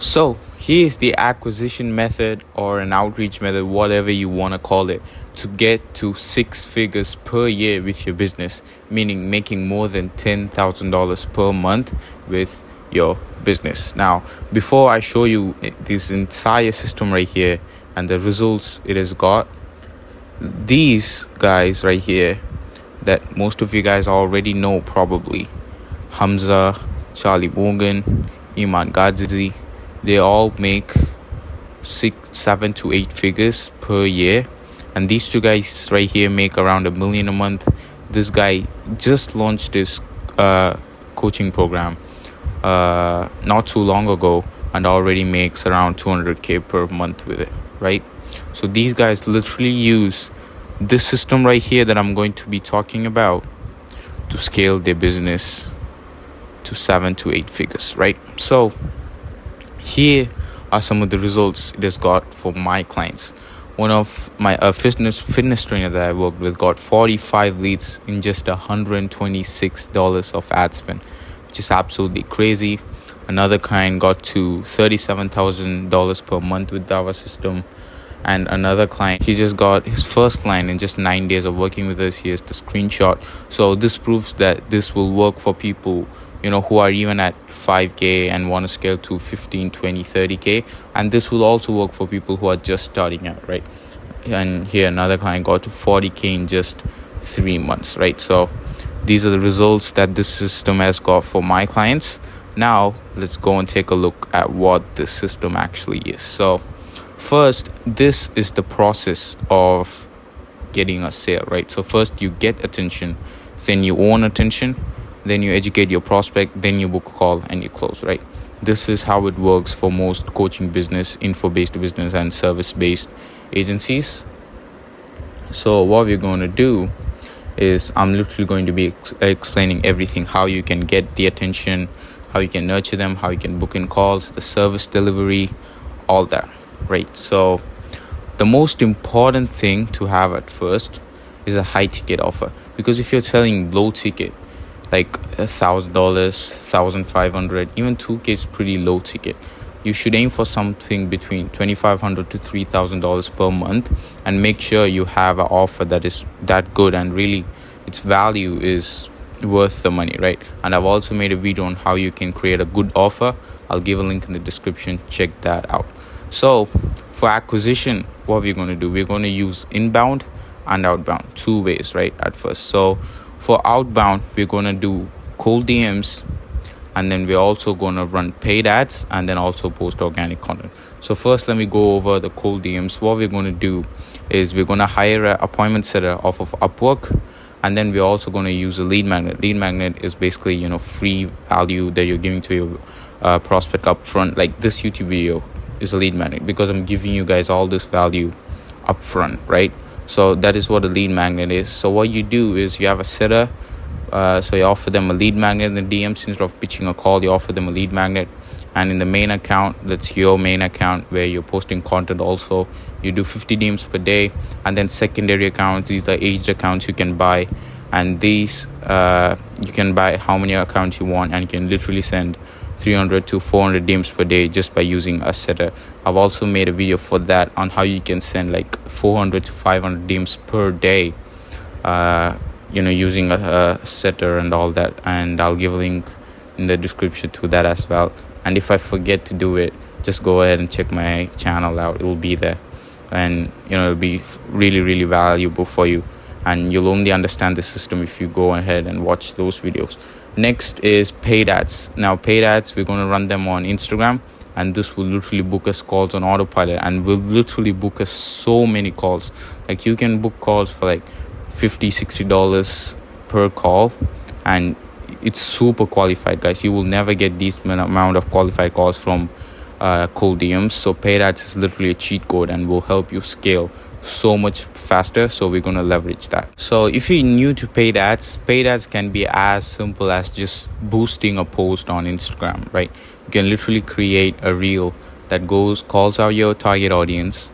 So here's the acquisition method or an outreach method, whatever you want to call it, to get to 6 figures per year with your business, meaning making more than $10,000 per month with your business. Now, before I show you this entire system right here and the results it has got, these guys right here that most of you guys already know probably, Hamza, Charlie Morgan, Iman Gadzi, they all make 6, 7 to 8 figures per year, and these two guys right here make around $1 million a month. This guy just launched this coaching program not too long ago and already makes around 200k per month with it, right? So these guys literally use this system right here that I'm going to be talking about to scale their business to 7 to 8 figures, right? So here are some of the results it has got for my clients. One of my fitness trainer that I worked with got 45 leads in just $126 of ad spend, which is absolutely crazy. Another client got to $37,000 per month with our system. And another client, he just got his first client in just 9 days of working with us. Here's the screenshot. So this proves that this will work for people, who are even at 5k and want to scale to 15, 20, 30k. And this will also work for people who are just starting out, right? And here another client got to 40k in just 3 months, right? So these are the results that this system has got for my clients. Now let's go and take a look at what this system actually is. So first, this is the process of getting a sale, right? So first you get attention, then you own attention, then you educate your prospect, then you book a call and you close, right? This is how it works for most coaching business, info-based business and service-based agencies. So what we're going to do is I'm literally going to be explaining everything, how you can get the attention, how you can nurture them, how you can book in calls, the service delivery, all that. Right. So the most important thing to have at first is a high ticket offer, because if you're selling low ticket, like $1,000, $1,500, even 2k is pretty low ticket. You should aim for something between $2,500 to $3,000 per month, and make sure you have an offer that is that good and really its value is worth the money, right? And I've also made a video on how you can create a good offer. I'll give a link in the description. Check that out. So for acquisition, what we're going to do, we're going to use inbound and outbound, 2 ways, right, at first. So for outbound, we're going to do cold DMs, and then we're also going to run paid ads and then also post organic content. So first, let me go over the cold DMs. What we're going to do is we're going to hire an appointment setter off of Upwork, and then we're also going to use a lead magnet. Lead magnet is basically, free value that you're giving to your prospect up front. Like this YouTube video is a lead magnet because I'm giving you guys all this value up front, right? So that is what a lead magnet is. So what you do is you have a setter, so you offer them a lead magnet in the DMs. Instead of pitching a call, you offer them a lead magnet. And in the main account, that's your main account where you're posting content also, you do 50 DMs per day. And then secondary accounts, these are aged accounts you can buy, and these you can buy how many accounts you want, and you can literally send 300 to 400 DMs per day just by using a setter. I've also made a video for that on how you can send like 400 to 500 DMs per day, using a setter and all that. And I'll give a link in the description to that as well. And if I forget to do it, just go ahead and check my channel out. It will be there, and it'll be really, really valuable for you. And you'll only understand the system if you go ahead and watch those videos. Next is paid ads. Now paid ads, we're going to run them on Instagram, and this will literally book us calls on autopilot, and will literally book us so many calls. Like you can book calls for like $50-$60 per call, and it's super qualified, guys. You will never get this amount of qualified calls from cold DMs. So paid ads is literally a cheat code and will help you scale so much faster. So we're going to leverage that. So if you're new to paid ads can be as simple as just boosting a post on Instagram, right? You can literally create a reel that calls out your target audience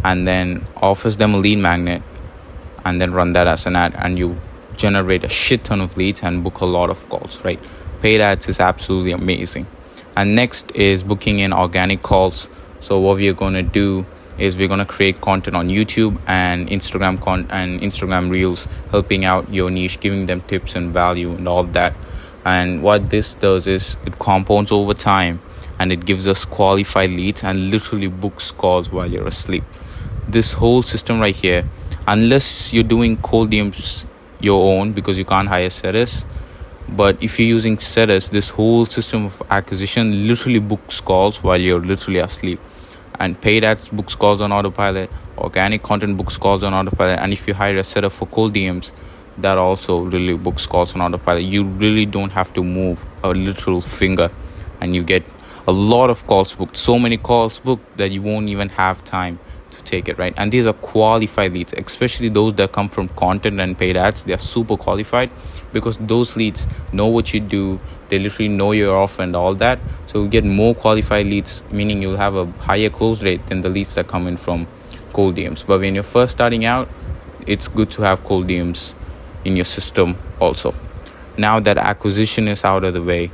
and then offers them a lead magnet, and then run that as an ad, and you generate a shit ton of leads and book a lot of calls, right? Paid ads is absolutely amazing. And next is booking in organic calls. So what we are going to do is we're going to create content on YouTube and Instagram Reels, helping out your niche, giving them tips and value and all that. And what this does is it compounds over time, and it gives us qualified leads and literally books calls while you're asleep. This whole system right here, unless you're doing cold DMs your own because you can't hire setters, but if you're using setters, this whole system of acquisition literally books calls while you're literally asleep. And paid ads books calls on autopilot, organic content books calls on autopilot, and if you hire a setter for cold DMs, that also really books calls on autopilot. You really don't have to move a literal finger, and you get a lot of calls booked, so many calls booked that you won't even have time to take it, right? And these are qualified leads, especially those that come from content and paid ads. They are super qualified because those leads know what you do. They literally know your offer and all that. So you get more qualified leads, meaning you'll have a higher close rate than the leads that come in from cold DMs. But when you're first starting out, it's good to have cold DMs in your system also. Now that acquisition is out of the way,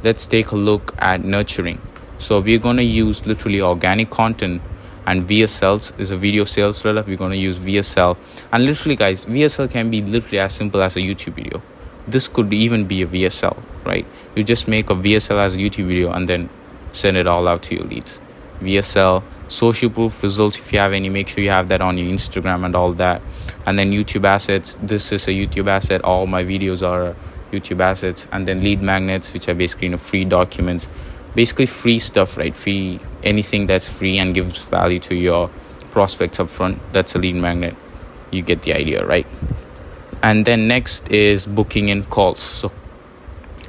let's take a look at nurturing. So we're going to use literally organic content, and VSLs is a video sales letter. We're going to use VSL, and literally guys, VSL can be literally as simple as a YouTube video. This could even be a VSL, right? You just make a VSL as a YouTube video and then send it all out to your leads. VSL, social proof results, if you have any, make sure you have that on your Instagram and all that. And then YouTube assets, this is a YouTube asset. All my videos are YouTube assets. And then lead magnets, which are basically free documents, basically free stuff, right? Free, anything that's free and gives value to your prospects up front, that's a lead magnet. You get the idea, right? And then next is booking in calls.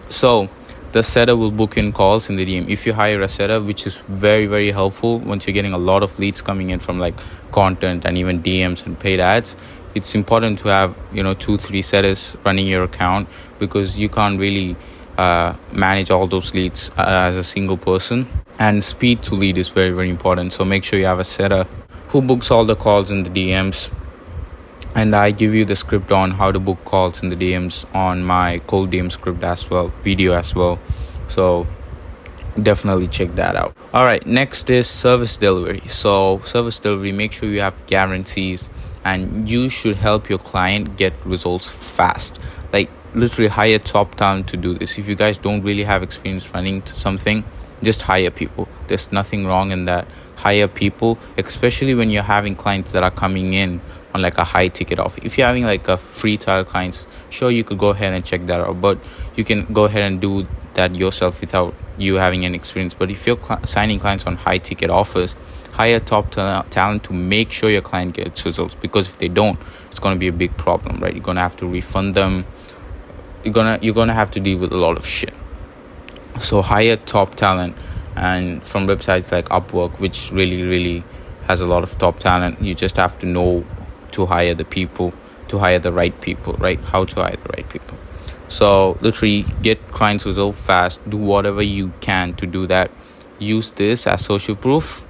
So the setter will book in calls in the DM. If you hire a setter, which is very, very helpful once you're getting a lot of leads coming in from like content and even DMs and paid ads, it's important to have 2-3 setters running your account, because you can't really manage all those leads as a single person. And speed to lead is very, very important. So make sure you have a setter who books all the calls in the DMs. And I give you the script on how to book calls in the DMs on my cold DM script as well, video as well. So definitely check that out. All right, next is service delivery. So service delivery, make sure you have guarantees, and you should help your client get results fast. Like literally hire top talent to do this. If you guys don't really have experience running something, just hire people. There's nothing wrong in that. Hire people, especially when you're having clients that are coming in on like a high ticket offer. If you're having like a free trial clients, sure, you could go ahead and check that out, but you can go ahead and do that yourself without you having any experience. But if you're signing clients on high ticket offers, hire top talent to make sure your client gets results, because if they don't, it's going to be a big problem, right? You're going to have to refund them. You're gonna have to deal with a lot of shit. So hire top talent, and from websites like Upwork, which really has a lot of top talent. You just have to know to hire the right people, right? How to hire the right people. So literally get clients results fast. Do whatever you can to do that. Use this as social proof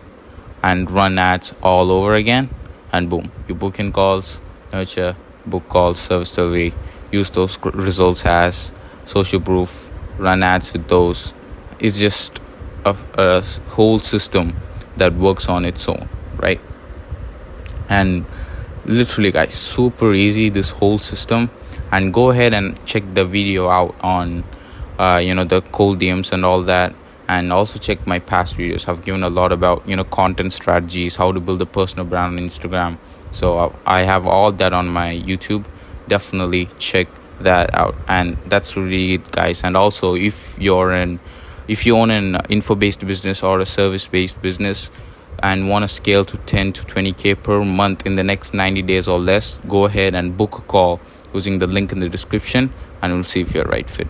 and run ads all over again, and boom, you book in calls, nurture, book calls, service delivery. Use those results as social proof, run ads with those. It's just a whole system that works on its own, right? And literally guys, super easy, this whole system. And go ahead and check the video out on the cold DMs and all that, and also check my past videos. I've given a lot about content strategies, how to build a personal brand on Instagram. So I have all that on my YouTube. Definitely check that out. And that's really it, guys. And also, if you own an info-based business or a service-based business and want to scale to 10 to 20k per month in the next 90 days or less, go ahead and book a call using the link in the description, and we'll see if you're right fit.